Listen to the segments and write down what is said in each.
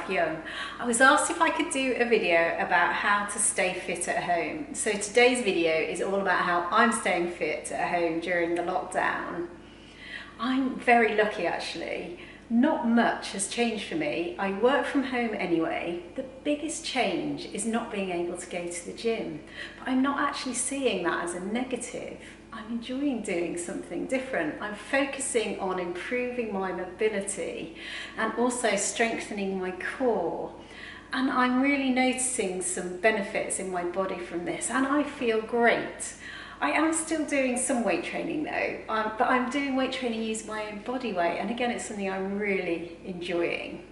myself young. I was asked if I could do a video about how to stay fit at home. So today's video is all about how I'm staying fit at home during the lockdown. I'm very lucky actually. Not much has changed for me. I work from home anyway. The biggest change is not being able to go to the gym, but I'm not actually seeing that as a negative. I'm enjoying doing something different. I'm focusing on improving my mobility and also strengthening my core. And I'm really noticing some benefits in my body from this, and I feel great. I am still doing some weight training though, but I'm doing weight training using my own body weight, and again it's something I'm really enjoying.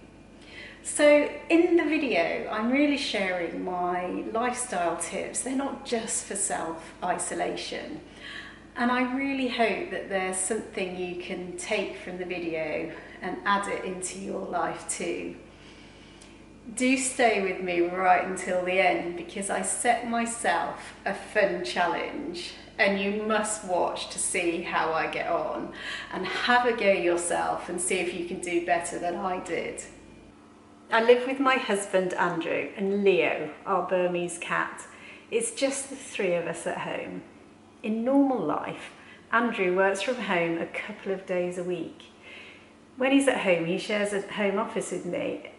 So in the video I'm really sharing my lifestyle tips. They're not just for self-isolation, and I really hope that there's something you can take from the video and add it into your life too. Do stay with me right until the end, because I set myself a fun challenge and you must watch to see how I get on, and have a go yourself and see if you can do better than I did. I live with my husband Andrew and Leo, our Burmese cat. It's just the three of us at home. In normal life, Andrew works from home a couple of days a week. When he's at home, he shares a home office with me.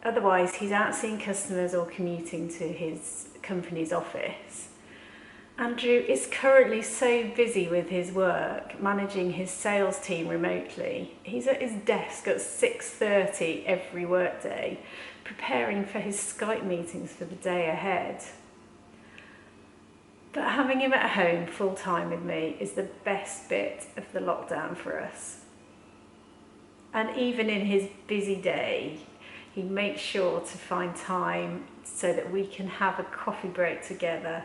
Otherwise, he's out seeing customers or commuting to his company's office. Andrew is currently so busy with his work, managing his sales team remotely. He's at his desk at 6:30 every workday, preparing for his Skype meetings for the day ahead. But having him at home full time with me is the best bit of the lockdown for us. And even in his busy day, he makes sure to find time so that we can have a coffee break together,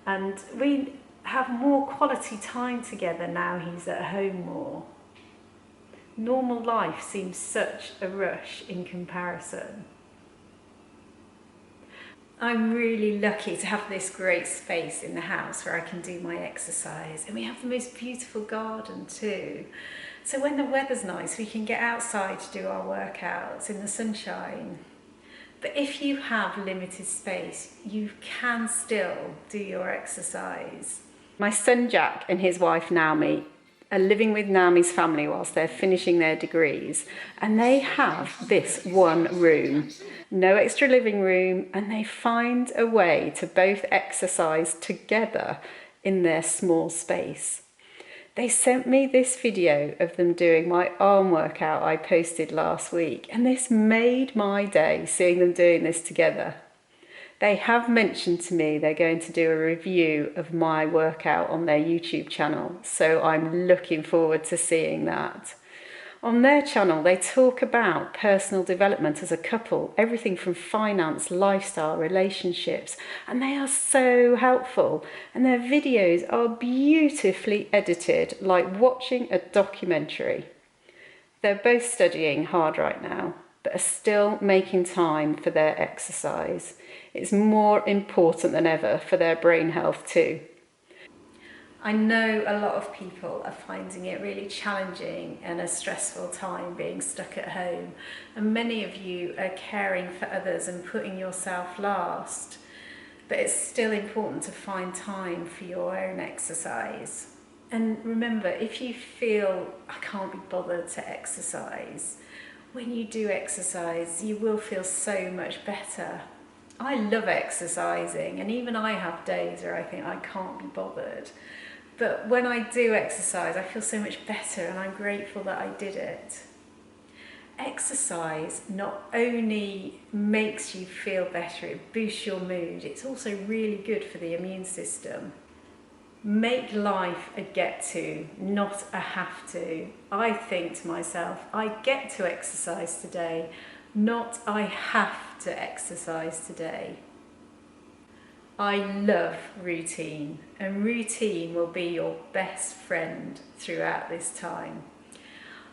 and we have more quality time together now he's at home more. Normal life seems such a rush in comparison. I'm really lucky to have this great space in the house where I can do my exercise, and we have the most beautiful garden too. So when the weather's nice, we can get outside to do our workouts in the sunshine. But if you have limited space, you can still do your exercise. My son Jack and his wife Naomi are living with Naomi's family whilst they're finishing their degrees, and they have this one room, no extra living room, and they find a way to both exercise together in their small space. They sent me this video of them doing my arm workout I posted last week, and this made my day seeing them doing this together. They have mentioned to me they're going to do a review of my workout on their YouTube channel, so I'm looking forward to seeing that. On their channel, they talk about personal development as a couple, everything from finance, lifestyle, relationships, and they are so helpful. And their videos are beautifully edited, like watching a documentary. They're both studying hard right now, but are still making time for their exercise. It's more important than ever for their brain health too. I know a lot of people are finding it really challenging and a stressful time being stuck at home, and many of you are caring for others and putting yourself last, but it's still important to find time for your own exercise. And remember, if you feel I can't be bothered to exercise, when you do exercise you will feel so much better. I love exercising, and even I have days where I think I can't be bothered. But when I do exercise, I feel so much better, and I'm grateful that I did it. Exercise not only makes you feel better, it boosts your mood, it's also really good for the immune system. Make life a get to, not a have to. I think to myself, I get to exercise today, not I have to exercise today. I love routine, and routine will be your best friend throughout this time.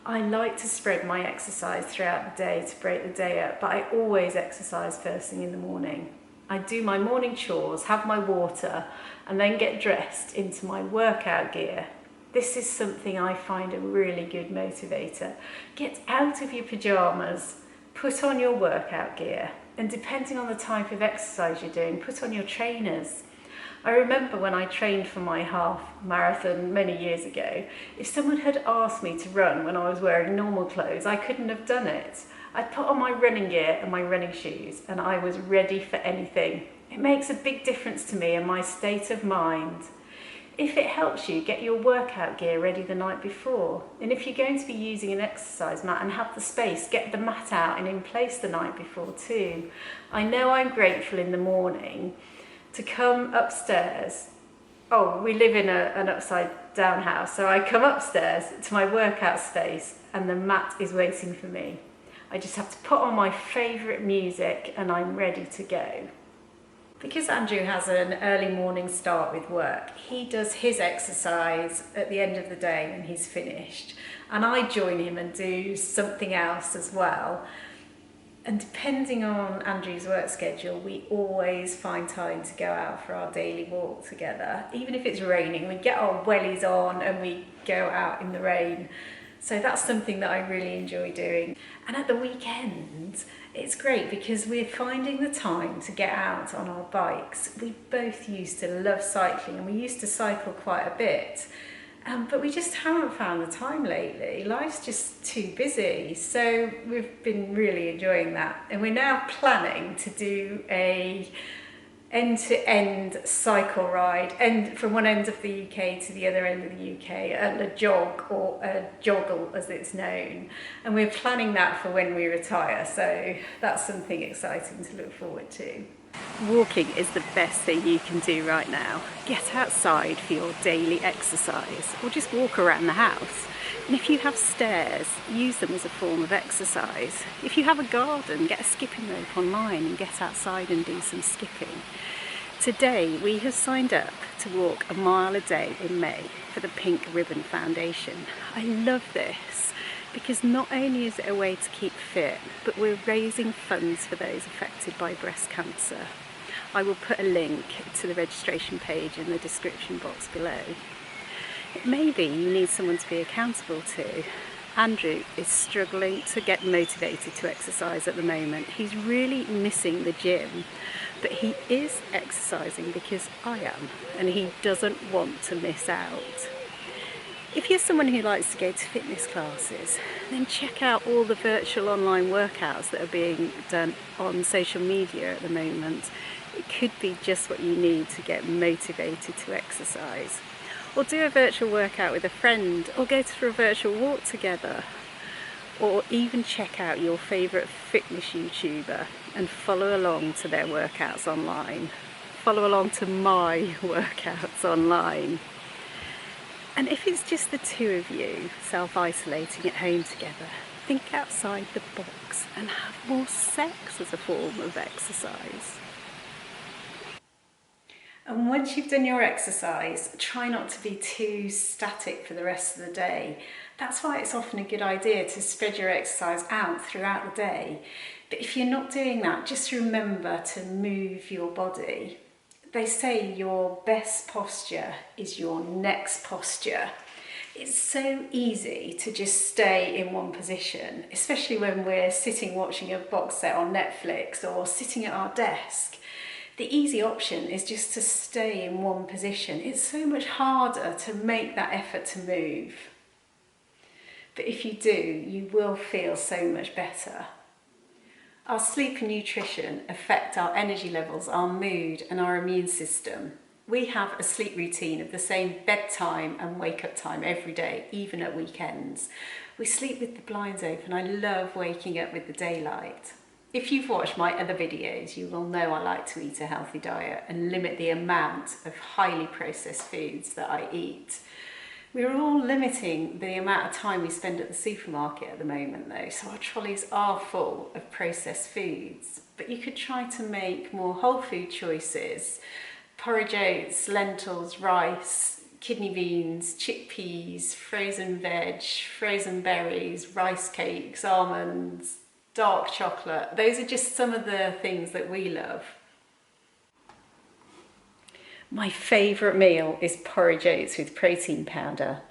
I like to spread my exercise throughout the day to break the day up, but I always exercise first thing in the morning. I do my morning chores, have my water, and then get dressed into my workout gear. This is something I find a really good motivator. Get out of your pyjamas, put on your workout gear, and depending on the type of exercise you're doing, put on your trainers. I remember when I trained for my half marathon many years ago, if someone had asked me to run when I was wearing normal clothes, I couldn't have done it. I'd put on my running gear and my running shoes and I was ready for anything. It makes a big difference to me and my state of mind. If it helps you, get your workout gear ready the night before. And if you're going to be using an exercise mat and have the space, get the mat out and in place the night before too. I know I'm grateful in the morning to come upstairs. Oh, we live in an upside down house, so I come upstairs to my workout space and the mat is waiting for me. I just have to put on my favourite music and I'm ready to go. Because Andrew has an early morning start with work, he does his exercise at the end of the day when he's finished, and I join him and do something else as well. And depending on Andrew's work schedule, we always find time to go out for our daily walk together. Even if it's raining, we get our wellies on and we go out in the rain. So that's something that I really enjoy doing. And at the weekend, it's great because we're finding the time to get out on our bikes. We both used to love cycling and we used to cycle quite a bit. But we just haven't found the time lately. Life's just too busy. So we've been really enjoying that. And we're now planning to do a end-to-end cycle ride, and from one end of the UK to the other end of the UK, and a jog, or a joggle as it's known. And we're planning that for when we retire. So that's something exciting to look forward to. Walking is the best thing you can do right now. Get outside for your daily exercise or just walk around the house. And if you have stairs, use them as a form of exercise. If you have a garden, get a skipping rope online and get outside and do some skipping. Today we have signed up to walk a mile a day in May for the Pink Ribbon Foundation. I love this because not only is it a way to keep fit, but we're raising funds for those affected by breast cancer. I will put a link to the registration page in the description box below. Maybe you need someone to be accountable to. Andrew is struggling to get motivated to exercise at the moment. He's really missing the gym, but he is exercising because I am, and he doesn't want to miss out. If you're someone who likes to go to fitness classes, then check out all the virtual online workouts that are being done on social media at the moment. It could be just what you need to get motivated to exercise. Or do a virtual workout with a friend, or go for a virtual walk together. Or even check out your favourite fitness YouTuber and follow along to their workouts online. Follow along to my workouts online. And if it's just the two of you self-isolating at home together, think outside the box and have more sex as a form of exercise. And once you've done your exercise, try not to be too static for the rest of the day. That's why it's often a good idea to spread your exercise out throughout the day. But if you're not doing that, just remember to move your body. They say your best posture is your next posture. It's so easy to just stay in one position, especially when we're sitting watching a box set on Netflix or sitting at our desk. The easy option is just to stay in one position. It's so much harder to make that effort to move. But if you do, you will feel so much better. Our sleep and nutrition affect our energy levels, our mood and our immune system. We have a sleep routine of the same bedtime and wake-up time every day, even at weekends. We sleep with the blinds open. I love waking up with the daylight. If you've watched my other videos, you will know I like to eat a healthy diet and limit the amount of highly processed foods that I eat. We're all limiting the amount of time we spend at the supermarket at the moment though, so our trolleys are full of processed foods. But you could try to make more whole food choices. Porridge oats, lentils, rice, kidney beans, chickpeas, frozen veg, frozen berries, rice cakes, almonds, dark chocolate. Those are just some of the things that we love. My favourite meal is porridge oats with protein powder.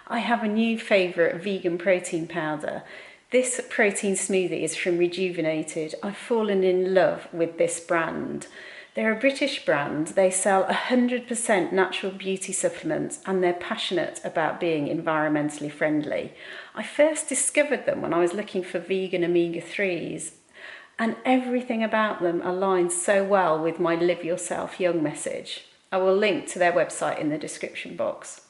I have a new favourite vegan protein powder This protein smoothie is from Rejuvenated. I've fallen in love with this brand. They're a British brand. They sell 100% natural beauty supplements and they're passionate about being environmentally friendly. I first discovered them when I was looking for vegan omega-3s, and everything about them aligns so well with my Live Yourself Young message. I will link to their website in the description box.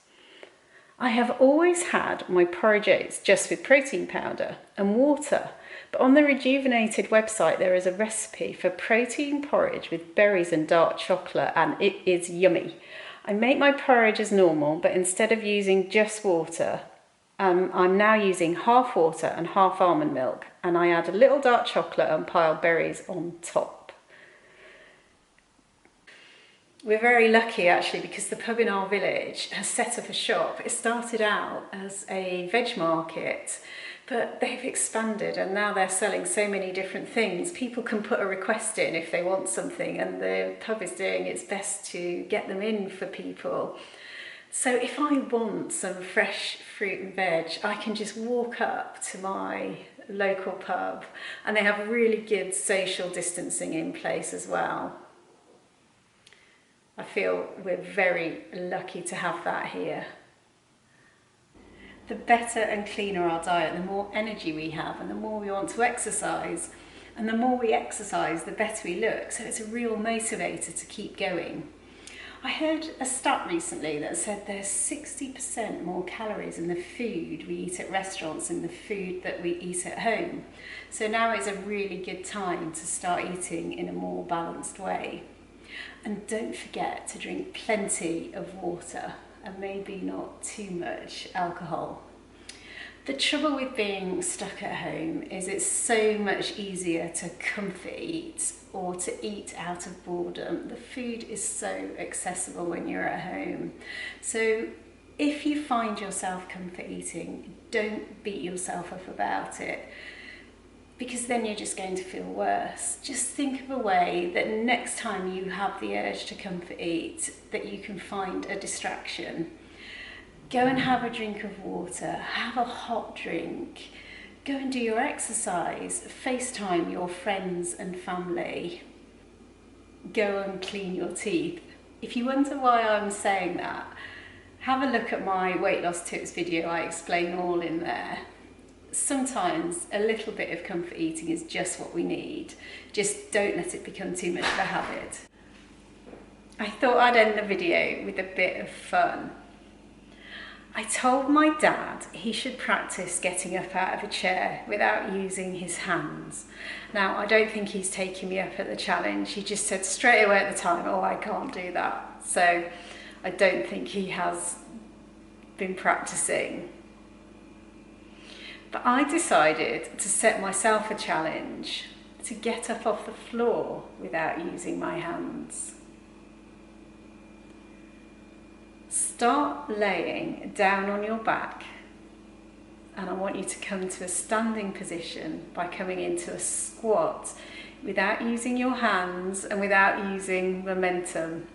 I have always had my porridge oats just with protein powder and water, but on the Rejuvenated website there is a recipe for protein porridge with berries and dark chocolate, and it is yummy. I make my porridge as normal, but instead of using just water, I'm now using half water and half almond milk, and I add a little dark chocolate and piled berries on top. We're very lucky actually, because the pub in our village has set up a shop. It started out as a veg market, but they've expanded and now they're selling so many different things. People can put a request in if they want something, and the pub is doing its best to get them in for people. So if I want some fresh fruit and veg, I can just walk up to my local pub, and they have really good social distancing in place as well. I feel we're very lucky to have that here. The better and cleaner our diet, the more energy we have and the more we want to exercise. And the more we exercise, the better we look. So it's a real motivator to keep going. I heard a stat recently that said there's 60% more calories in the food we eat at restaurants than the food that we eat at home. So now is a really good time to start eating in a more balanced way. And don't forget to drink plenty of water and maybe not too much alcohol. The trouble with being stuck at home is it's so much easier to comfort eat or to eat out of boredom. The food is so accessible when you're at home. So if you find yourself comfort eating, don't beat yourself up about it, because then you're just going to feel worse. Just think of a way that next time you have the urge to comfort eat, that you can find a distraction. Go and have a drink of water, have a hot drink, go and do your exercise, FaceTime your friends and family, go and clean your teeth. If you wonder why I'm saying that, have a look at my weight loss tips video. I explain all in there. Sometimes a little bit of comfort eating is just what we need. Just don't let it become too much of a habit. I thought I'd end the video with a bit of fun. I told my dad he should practice getting up out of a chair without using his hands. Now, I don't think he's taking me up at the challenge. He just said straight away at the time, oh, I can't do that. So I don't think he has been practicing. But I decided to set myself a challenge to get up off the floor without using my hands. Start laying down on your back, and I want you to come to a standing position by coming into a squat without using your hands and without using momentum.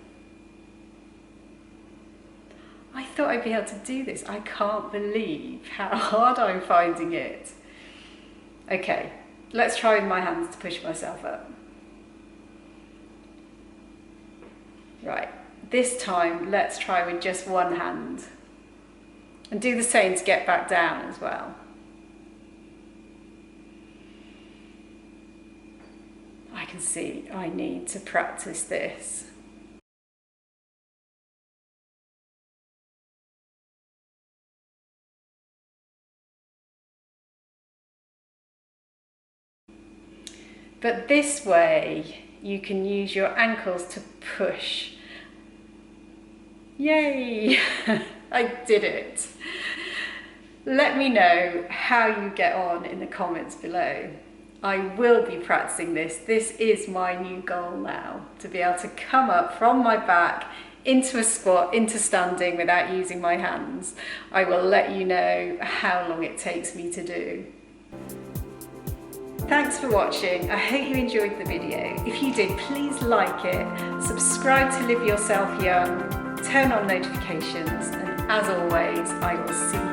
I thought I'd be able to do this. I can't believe how hard I'm finding it. Okay, let's try with my hands to push myself up. Right, this time let's try with just one hand. And do the same to get back down as well. I can see I need to practice this. But this way, you can use your ankles to push. Yay! I did it. Let me know how you get on in the comments below. I will be practicing this. This is my new goal now, to be able to come up from my back into a squat, into standing without using my hands. I will let you know how long it takes me to do. Thanks for watching. I hope you enjoyed the video. If you did, please like it, subscribe to Live Yourself Young, turn on notifications, and as always, I will see you